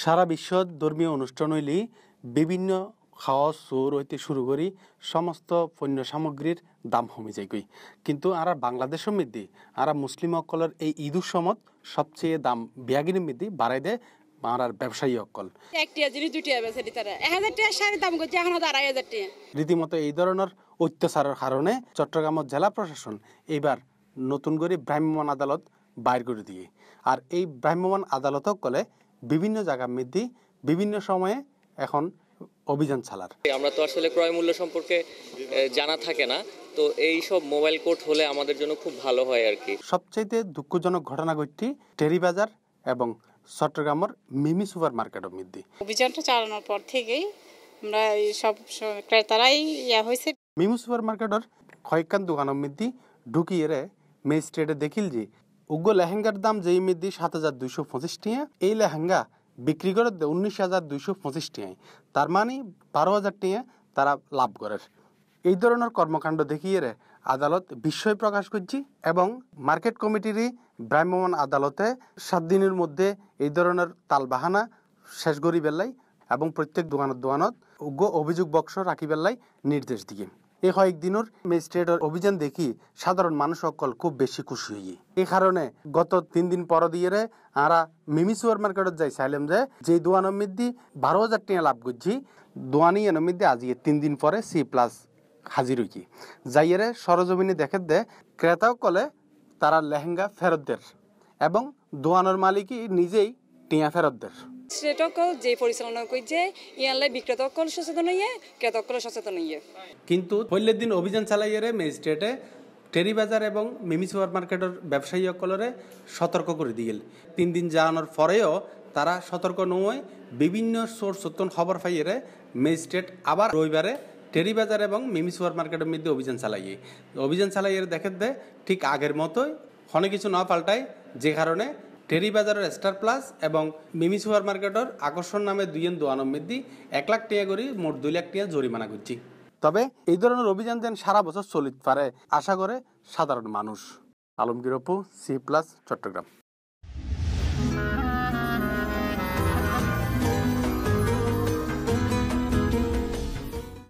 সারা বিশ্বত ধর্মীয় অনুষ্ঠান হইলে বিভিন্ন খাওয়া চোর হইতে শুরু করি সমস্ত পণ্য সামগ্রীর দাম কমে যায় কই, কিন্তু আর বাংলাদেশের মধ্যে আর মুসলিম অকলের এই ঈদুর সমত সবচেয়ে দাম বিয়াগিনের মধ্যে বাড়াই দেয় আর ব্যবসায়ী অকল। রীতিমতো এই ধরনের অত্যাচারের কারণে চট্টগ্রামের জেলা প্রশাসন এবার নতুন করে ভ্রাম্যমাণ আদালত বাইর করে দিয়ে, আর এই ভ্রাম্যমাণ আদালত কলে বিভিন্ন জায়গার মধ্যে বিভিন্ন সময়ে এখন অভিযান চালার। আমরা তো আসলে ক্রয় মূল্য সম্পর্কে জানা থাকে না, তো এই সব মোবাইল কোর্ট হলে আমাদের জন্য খুব ভালো হয় আর কি। সবচাইতে দুঃখজনক ঘটনা ঘটটি টেরিবাজার এবং চট্টগ্রামের মিমি সুপার মার্কেটের মধ্যে। অভিযানটা চালানোর পর থেকেই আমরা সব ক্রেতারাই হয়েছে। মিমি সুপার মার্কেটের কয়েকখান দোকানের মধ্যে ঢুকিয়ে ম্যাজিস্ট্রেটে দেখিল যে উগ্র লেহেঙ্গার দাম যেই মধ্যে 7,225 টাকা, এই লেহেঙ্গা বিক্রি করে 19,225 টাকায়, তার মানে 12,000 টাকা তারা লাভ করে। এই ধরনের কর্মকাণ্ড দেখিয়ে আদালত বিস্ময় প্রকাশ করছি এবং মার্কেট কমিটির ভ্রাম্যমাণ আদালতে 7 দিনের মধ্যে এই ধরনের তালবাহানা শেষ করি বেলাই এবং প্রত্যেক দোকানত উগ্র অভিযোগ বক্স রাখি বেলাই নির্দেশ দিয়ে। এই কয়েকদিনের ম্যাজিস্ট্রেটের অভিযান দেখি সাধারণ মানুষ সকল খুব বেশি খুশি হই। এই কারণে গত 3 দিন পর দিয়ে আমরা মিমি সুপার মার্কেটত যাই চাইলাম যে দোয়ানের মধ্যে 12,000 টাকা লাভ করছি, দোয়ানি এর মধ্যে আজকে 3 দিন পরে C+ হাজির হইছি। যাইয়েরে সরজমিনে দেখে ক্রেতাও কলে তারা লেহেঙ্গা ফেরত দের এবং দোয়ানোর মালিকই নিজেই টিয়া ফেরত দের। সেটাকেও যে পরিচালনা করছে ইয়ালে বিক্রেতাকল সচেতন হইয়ে ক্রেতাকল সচেতন হইয়ে। কিন্তু পরের দিন অভিযান চালাইয়ে ম্যাজিস্ট্রেটে টেরিবাজার এবং মিমি সুপার মার্কেটের ব্যবসায়ী সকলরে সতর্ক করে দিল। 3 দিন যাওয়ানোর পরেও তারা সতর্ক নয়, বিভিন্ন সোর্স সত্যন খবর পাইয়ে ম্যাজিস্ট্রেট আবার রবিবারে টেরিবাজার এবং মিমি সুপার মার্কেটের মধ্যে অভিযান চালাইয়ে দেখে ঠিক আগের মতোই অনেক কিছু না পাল্টায়, যে কারণে টেরিবাজারের স্টার+ এবং মিমি সুপার মার্কেটের আকর্ষণ নামে 2 দোয়ানোর মধ্যে 1 লাখ টাকা করে মোট 2 লাখ টাকা জরিমানা করছি। তবে এই ধরনের অভিযান যেন সারা বছর চলিতে পারে আশা করে সাধারণ মানুষ। আলমগীর অপু, C+ চট্টগ্রাম।